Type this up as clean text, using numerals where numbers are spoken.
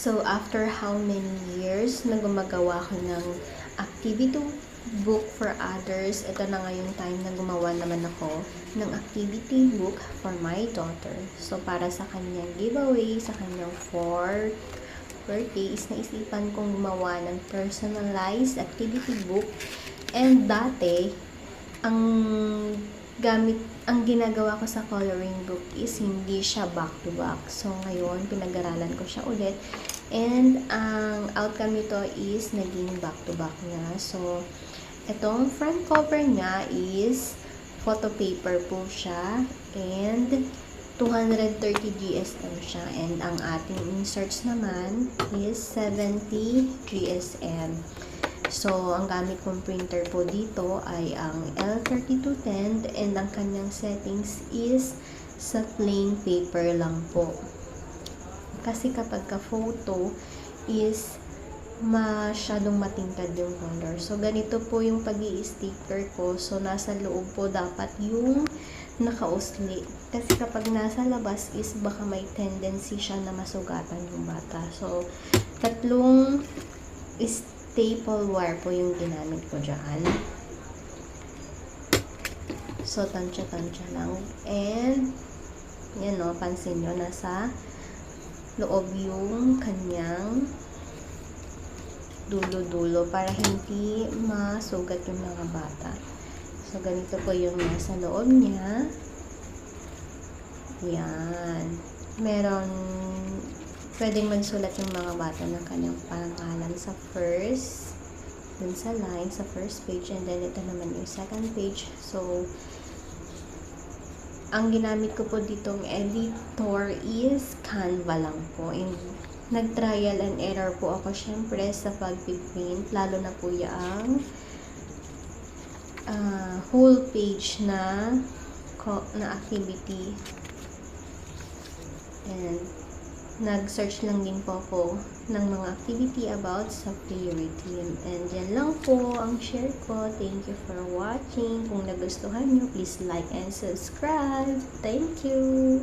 So, after how many years na gumagawa ko ng activity book for others, ito na nga yung time na gumawa naman ako ng activity book for my daughter. So, para sa kanyang giveaway, sa kanyang 4th birthday, is naisipan kong gumawa ng personalized activity book. And dati, ang ginagawa ko sa coloring book is hindi siya back-to-back. So, ngayon, pinag-aralan ko siya ulit. And, ang outcome nito is naging back-to-back niya. So, itong front cover niya is photo paper po siya. And, 230 GSM siya. And, ang ating inserts naman is 70 GSM. So, ang gamit kong printer po dito ay ang L3210 and ang kanyang settings is sa plain paper lang po. Kasi kapag ka-photo is masyadong matingkad yung color. So, ganito po yung pag-i-sticker ko. So, nasa loob po dapat yung nakausli. Kasi kapag nasa labas is baka may tendency siya na masugatan yung bata. So, tatlong staple wire po yung ginamit ko dyan. So, tansya-tansya lang. And, yan o, pansin nyo, nasa loob yung kanyang dulo-dulo para hindi masugat yung mga bata. So, ganito po yung nasa loob niya. Yan. Meron pwedeng magsulat yung mga bata ng kanyang pangalan sa first, dun sa line, sa first page, and then ito naman yung second page. So, ang ginamit ko po ditong editor is Canva lang po. And nag-trial and error po ako syempre sa pag-print, lalo na po yung whole page na activity. And nag-search lang din po ako ng mga activity about sa play routine. And yan lang po ang share ko. Thank you for watching. Kung nagustuhan nyo, please like and subscribe. Thank you!